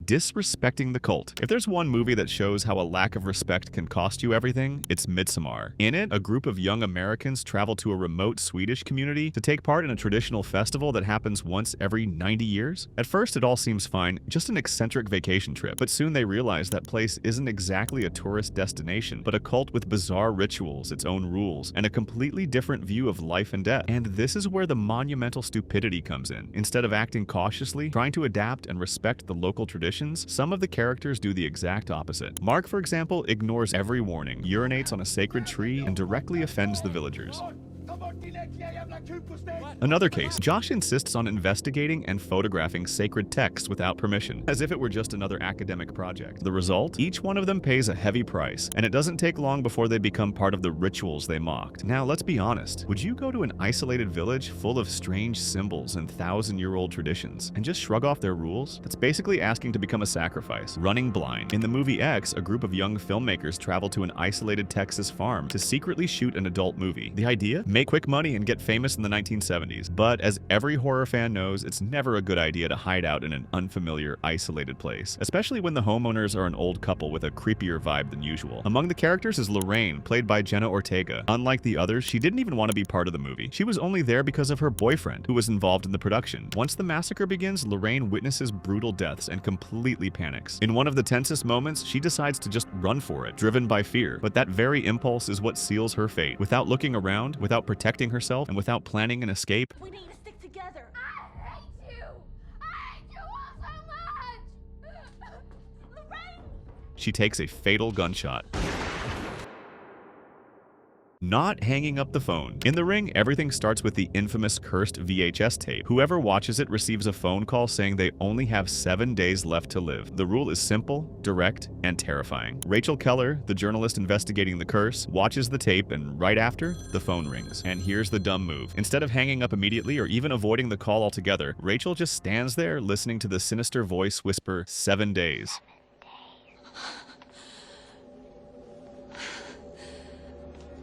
disrespecting the cult. If there's one movie that shows how a lack of respect can cost you everything, it's Midsommar. In it, a group of young Americans travel to a remote Swedish community to take part in a traditional festival that happens once every 90 years. At first, it all seems fine, just an eccentric vacation trip, but soon they realize that place isn't exactly a tourist destination, but a cult with bizarre rituals, its own rules, and a completely different view of life and death. And this is where the monumental stupidity comes in. Instead of acting cautiously, trying to adapt and respect the local traditions, some of the characters do the exact opposite. Mark, for example, ignores every warning, urinates on a sacred tree, and directly offends the villagers. Another case, Josh insists on investigating and photographing sacred texts without permission, as if it were just another academic project. The result? Each one of them pays a heavy price, and it doesn't take long before they become part of the rituals they mocked. Now, let's be honest. Would you go to an isolated village full of strange symbols and thousand-year-old traditions and just shrug off their rules? That's basically asking to become a sacrifice, running blind. In the movie X, a group of young filmmakers travel to an isolated Texas farm to secretly shoot an adult movie. The idea? Make quick money and get famous in the 1970s. But as every horror fan knows, it's never a good idea to hide out in an unfamiliar, isolated place, especially when the homeowners are an old couple with a creepier vibe than usual. Among the characters is Lorraine, played by Jenna Ortega. Unlike the others, she didn't even want to be part of the movie. She was only there because of her boyfriend, who was involved in the production. Once the massacre begins, Lorraine witnesses brutal deaths and completely panics. In one of the tensest moments, she decides to just run for it, driven by fear. But that very impulse is what seals her fate. Without looking around, without protecting herself, and without planning an escape, we need to stick together. I hate you! I hate you all so much! Lorraine! she takes a fatal gunshot. Not hanging up the phone. In The Ring, everything starts with the infamous cursed VHS tape. Whoever watches it receives a phone call saying they only have 7 days left to live. The rule is simple, direct, and terrifying. Rachel Keller, the journalist investigating the curse, watches the tape, and right after, the phone rings. And here's the dumb move. Instead of hanging up immediately or even avoiding the call altogether, Rachel just stands there listening to the sinister voice whisper, 7 days.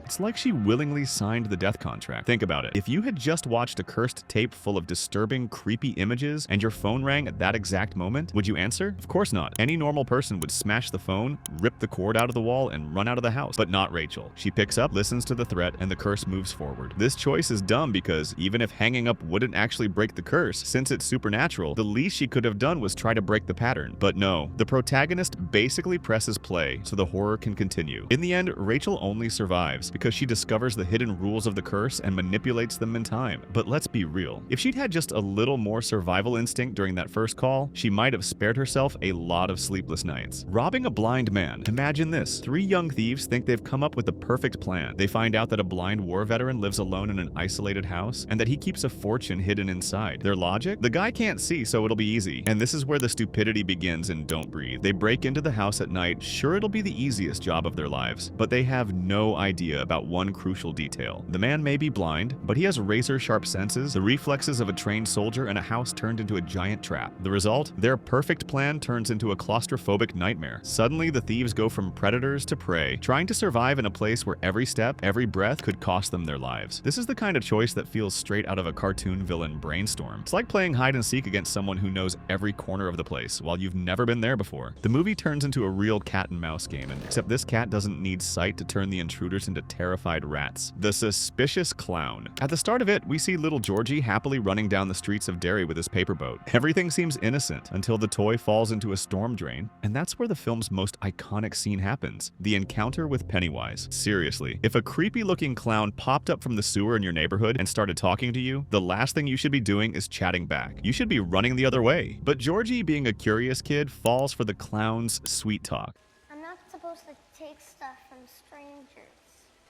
It's like she willingly signed the death contract. Think about it. If you had just watched a cursed tape full of disturbing, creepy images and your phone rang at that exact moment, would you answer? Of course not. Any normal person would smash the phone, rip the cord out of the wall, and run out of the house. But not Rachel. She picks up, listens to the threat, and the curse moves forward. This choice is dumb because even if hanging up wouldn't actually break the curse, since it's supernatural, the least she could have done was try to break the pattern. But no, the protagonist basically presses play so the horror can continue. In the end, Rachel only survives because she discovers the hidden rules of the curse and manipulates them in time. But let's be real. If she'd had just a little more survival instinct during that first call, she might have spared herself a lot of sleepless nights. Robbing a blind man. Imagine this. 3 young thieves think they've come up with the perfect plan. They find out that a blind war veteran lives alone in an isolated house and that he keeps a fortune hidden inside. Their logic? The guy can't see, so it'll be easy. And this is where the stupidity begins in Don't Breathe. They break into the house at night. Sure, it'll be the easiest job of their lives, but they have no idea about one crucial detail. The man may be blind, but he has razor-sharp senses, the reflexes of a trained soldier, and a house turned into a giant trap. The result? Their perfect plan turns into a claustrophobic nightmare. Suddenly, the thieves go from predators to prey, trying to survive in a place where every step, every breath could cost them their lives. This is the kind of choice that feels straight out of a cartoon villain brainstorm. It's like playing hide and seek against someone who knows every corner of the place, while you've never been there before. The movie turns into a real cat and mouse game, except this cat doesn't need sight to turn the intruders into terrified rats. The Suspicious Clown. At the start of it, we see little Georgie happily running down the streets of Derry with his paper boat. Everything seems innocent until the toy falls into a storm drain, and that's where the film's most iconic scene happens, the encounter with Pennywise. Seriously, if a creepy-looking clown popped up from the sewer in your neighborhood and started talking to you, the last thing you should be doing is chatting back. You should be running the other way. But Georgie, being a curious kid, falls for the clown's sweet talk. I'm not supposed to take stuff from strangers.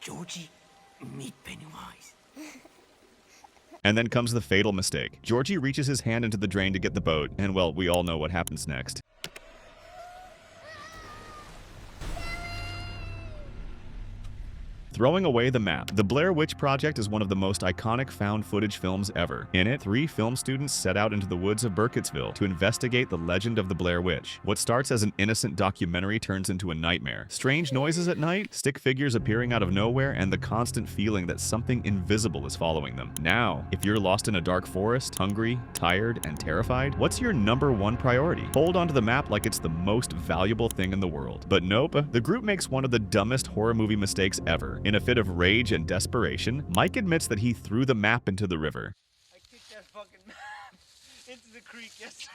Georgie, meet Pennywise. And then comes the fatal mistake. Georgie reaches his hand into the drain to get the boat, and well, we all know what happens next. Throwing away the map. The Blair Witch Project is one of the most iconic found footage films ever. In it, 3 film students set out into the woods of Burkittsville to investigate the legend of the Blair Witch. What starts as an innocent documentary turns into a nightmare. Strange noises at night, stick figures appearing out of nowhere, and the constant feeling that something invisible is following them. Now, if you're lost in a dark forest, hungry, tired, and terrified, what's your #1 priority? Hold onto the map like it's the most valuable thing in the world. But nope, the group makes one of the dumbest horror movie mistakes ever. In a fit of rage and desperation, Mike admits that he threw the map into the river. I kicked that fucking map into the creek yesterday.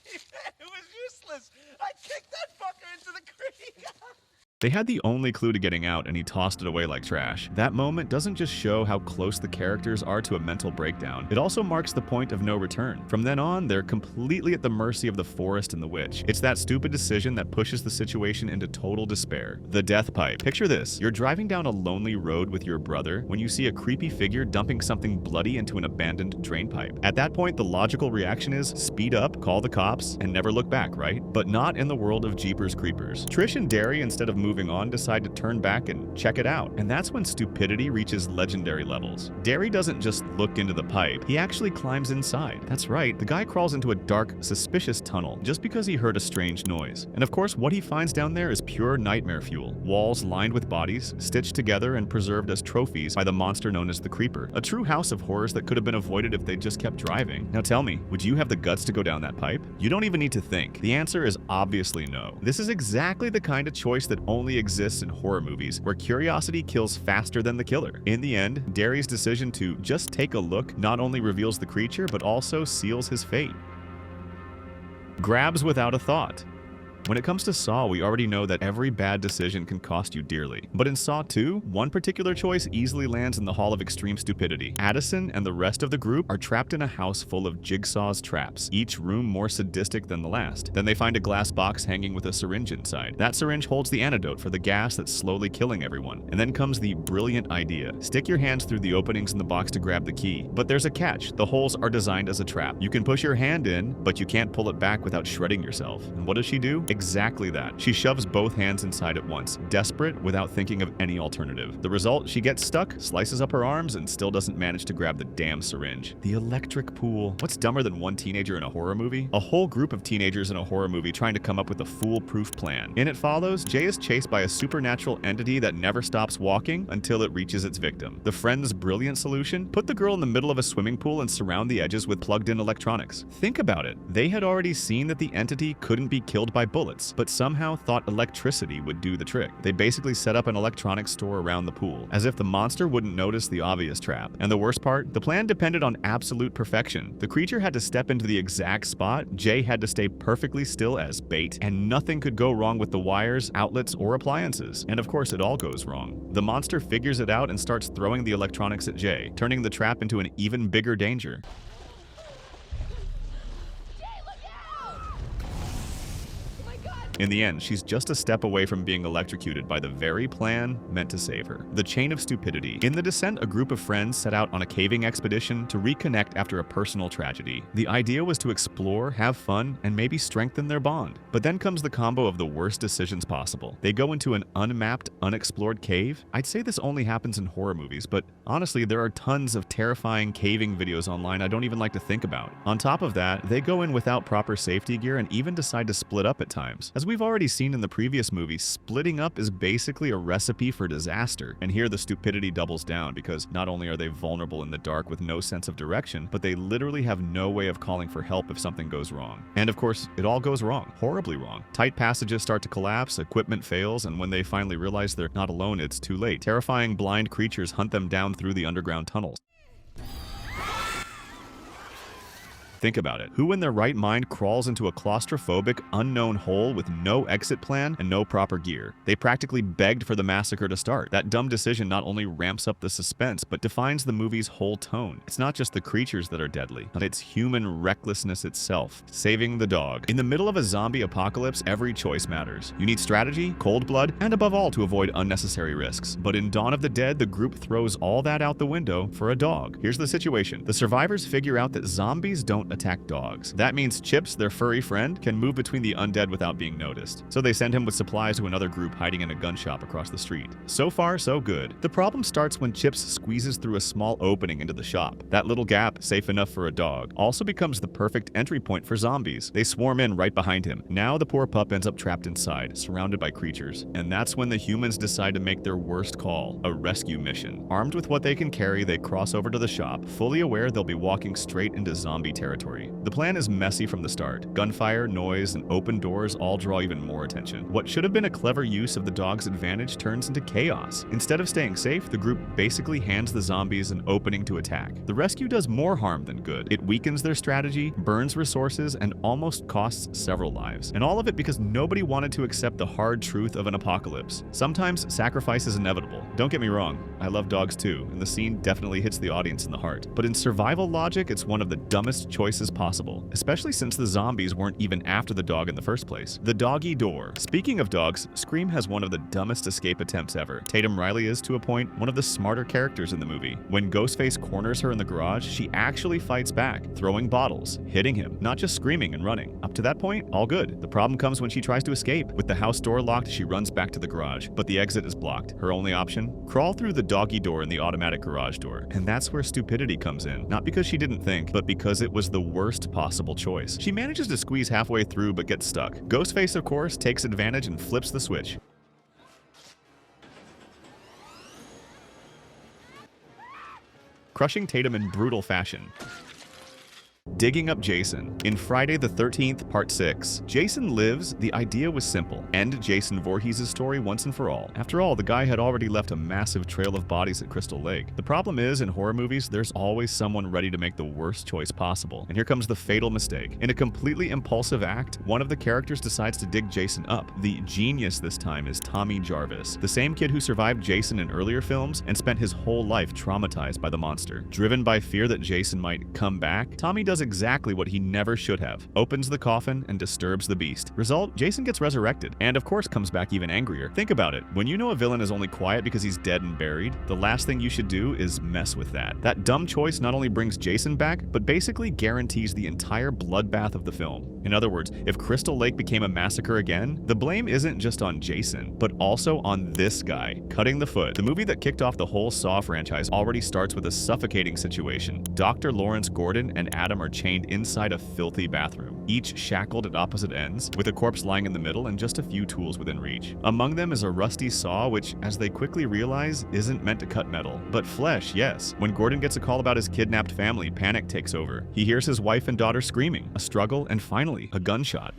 It was useless. I kicked that fucker into the creek. They had the only clue to getting out, and he tossed it away like trash. That moment doesn't just show how close the characters are to a mental breakdown, it also marks the point of no return. From then on, they're completely at the mercy of the forest and the witch. It's that stupid decision that pushes the situation into total despair. The death pipe. Picture this. You're driving down a lonely road with your brother when you see a creepy figure dumping something bloody into an abandoned drain pipe. At that point, the logical reaction is speed up, call the cops, and never look back, right? But not in the world of Jeepers Creepers. Trish and Derry, instead of moving on, decide to turn back and check it out. And that's when stupidity reaches legendary levels. Derry doesn't just look into the pipe, he actually climbs inside. That's right, the guy crawls into a dark, suspicious tunnel just because he heard a strange noise. And of course, what he finds down there is pure nightmare fuel. Walls lined with bodies, stitched together and preserved as trophies by the monster known as the Creeper. A true house of horrors that could have been avoided if they just kept driving. Now tell me, would you have the guts to go down that pipe? You don't even need to think. The answer is obviously no. This is exactly the kind of choice that only exists in horror movies, where curiosity kills faster than the killer. In the end, Derry's decision to just take a look not only reveals the creature, but also seals his fate. Grabs without a thought. When it comes to Saw, we already know that every bad decision can cost you dearly. But in Saw 2, one particular choice easily lands in the Hall of Extreme Stupidity. Addison and the rest of the group are trapped in a house full of Jigsaw's traps, each room more sadistic than the last. Then they find a glass box hanging with a syringe inside. That syringe holds the antidote for the gas that's slowly killing everyone. And then comes the brilliant idea. Stick your hands through the openings in the box to grab the key. But there's a catch. The holes are designed as a trap. You can push your hand in, but you can't pull it back without shredding yourself. And what does she do? Exactly that. She shoves both hands inside at once, desperate without thinking of any alternative. The result, she gets stuck, slices up her arms, and still doesn't manage to grab the damn syringe. The electric pool. What's dumber than one teenager in a horror movie? A whole group of teenagers in a horror movie trying to come up with a foolproof plan. In It Follows, Jay is chased by a supernatural entity that never stops walking until it reaches its victim. The friend's brilliant solution? Put the girl in the middle of a swimming pool and surround the edges with plugged-in electronics. Think about it. They had already seen that the entity couldn't be killed by bullets, but somehow thought electricity would do the trick. They basically set up an electronics store around the pool, as if the monster wouldn't notice the obvious trap. And the worst part? The plan depended on absolute perfection. The creature had to step into the exact spot, Jay had to stay perfectly still as bait, and nothing could go wrong with the wires, outlets, or appliances. And of course, it all goes wrong. The monster figures it out and starts throwing the electronics at Jay, turning the trap into an even bigger danger. In the end, she's just a step away from being electrocuted by the very plan meant to save her. The chain of stupidity. In The Descent, a group of friends set out on a caving expedition to reconnect after a personal tragedy. The idea was to explore, have fun, and maybe strengthen their bond. But then comes the combo of the worst decisions possible. They go into an unmapped, unexplored cave. I'd say this only happens in horror movies, but honestly, there are tons of terrifying caving videos online I don't even like to think about. On top of that, they go in without proper safety gear and even decide to split up at times. As we've already seen in the previous movie, splitting up is basically a recipe for disaster. And here the stupidity doubles down because not only are they vulnerable in the dark with no sense of direction, but they literally have no way of calling for help if something goes wrong. And of course, it all goes wrong. Horribly wrong. Tight passages start to collapse, equipment fails, and when they finally realize they're not alone, it's too late. Terrifying blind creatures hunt them down through the underground tunnels. Think about it. Who in their right mind crawls into a claustrophobic, unknown hole with no exit plan and no proper gear? They practically begged for the massacre to start. That dumb decision not only ramps up the suspense, but defines the movie's whole tone. It's not just the creatures that are deadly, but it's human recklessness itself. Saving the dog. In the middle of a zombie apocalypse, every choice matters. You need strategy, cold blood, and above all, to avoid unnecessary risks. But in Dawn of the Dead, the group throws all that out the window for a dog. Here's the situation. The survivors figure out that zombies don't attack dogs. That means Chips, their furry friend, can move between the undead without being noticed. So they send him with supplies to another group hiding in a gun shop across the street. So far, so good. The problem starts when Chips squeezes through a small opening into the shop. That little gap, safe enough for a dog, also becomes the perfect entry point for zombies. They swarm in right behind him. Now the poor pup ends up trapped inside, surrounded by creatures. And that's when the humans decide to make their worst call, a rescue mission. Armed with what they can carry, they cross over to the shop, fully aware they'll be walking straight into zombie territory. The plan is messy from the start. Gunfire, noise, and open doors all draw even more attention. What should have been a clever use of the dog's advantage turns into chaos. Instead of staying safe, the group basically hands the zombies an opening to attack. The rescue does more harm than good. It weakens their strategy, burns resources, and almost costs several lives. And all of it because nobody wanted to accept the hard truth of an apocalypse. Sometimes sacrifice is inevitable. Don't get me wrong, I love dogs too, and the scene definitely hits the audience in the heart. But in survival logic, it's one of the dumbest choices possible, especially since the zombies weren't even after the dog in the first place. The doggy door. Speaking of dogs, Scream has one of the dumbest escape attempts ever. Tatum Riley is, to a point, one of the smarter characters in the movie. When Ghostface corners her in the garage, she actually fights back, throwing bottles, hitting him, not just screaming and running. Up to that point, all good. The problem comes when she tries to escape. With the house door locked, she runs back to the garage, but the exit is blocked. Her only option? Crawl through the doggy door in the automatic garage door. And that's where stupidity comes in. Not because she didn't think, but because it was the worst possible choice. She manages to squeeze halfway through but gets stuck. Ghostface, of course, takes advantage and flips the switch. Crushing Tatum in brutal fashion. Digging up Jason. In Friday the 13th, Part 6. Jason lives. The idea was simple. End Jason Voorhees' story once and for all. After all, the guy had already left a massive trail of bodies at Crystal Lake. The problem is, in horror movies, there's always someone ready to make the worst choice possible. And here comes the fatal mistake. In a completely impulsive act, one of the characters decides to dig Jason up. The genius this time is Tommy Jarvis, the same kid who survived Jason in earlier films and spent his whole life traumatized by the monster. Driven by fear that Jason might come back, Tommy does exactly what he never should have. Opens the coffin and disturbs the beast. Result, Jason gets resurrected, and of course comes back even angrier. Think about it. When you know a villain is only quiet because he's dead and buried, the last thing you should do is mess with that. That dumb choice not only brings Jason back, but basically guarantees the entire bloodbath of the film. In other words, if Crystal Lake became a massacre again, the blame isn't just on Jason, but also on this guy, cutting the foot. The movie that kicked off the whole Saw franchise already starts with a suffocating situation. Dr. Lawrence Gordon and Adam are chained inside a filthy bathroom, each shackled at opposite ends, with a corpse lying in the middle and just a few tools within reach. Among them is a rusty saw, which, as they quickly realize, isn't meant to cut metal, but flesh, yes. When Gordon gets a call about his kidnapped family, panic takes over. He hears his wife and daughter screaming, a struggle, and finally, a gunshot.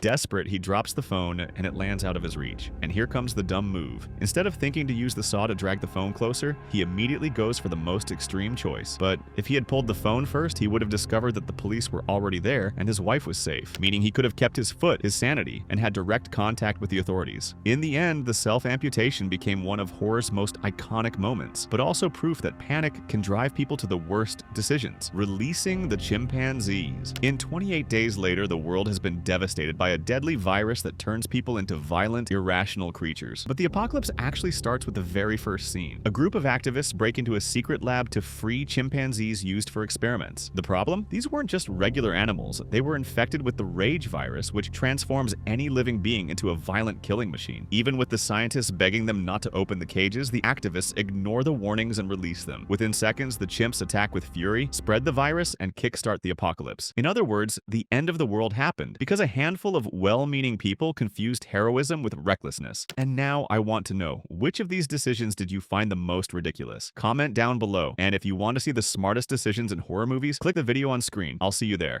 Desperate, he drops the phone and it lands out of his reach. And here comes the dumb move. Instead of thinking to use the saw to drag the phone closer, he immediately goes for the most extreme choice. But if he had pulled the phone first, he would have discovered that the police were already there and his wife was safe, meaning he could have kept his foot, his sanity, and had direct contact with the authorities. In the end, the self-amputation became one of horror's most iconic moments, but also proof that panic can drive people to the worst decisions. Releasing the chimpanzees. In 28 days later, the world has been devastated by a deadly virus that turns people into violent, irrational creatures. But the apocalypse actually starts with the very first scene. A group of activists break into a secret lab to free chimpanzees used for experiments. The problem? These weren't just regular animals. They were infected with the rage virus, which transforms any living being into a violent killing machine. Even with the scientists begging them not to open the cages, the activists ignore the warnings and release them. Within seconds, the chimps attack with fury, spread the virus, and kickstart the apocalypse. In other words, the end of the world happened because a handful of well-meaning people confused heroism with recklessness. And now I want to know, which of these decisions did you find the most ridiculous? Comment down below. And if you want to see the smartest decisions in horror movies, click the video on screen. I'll see you there.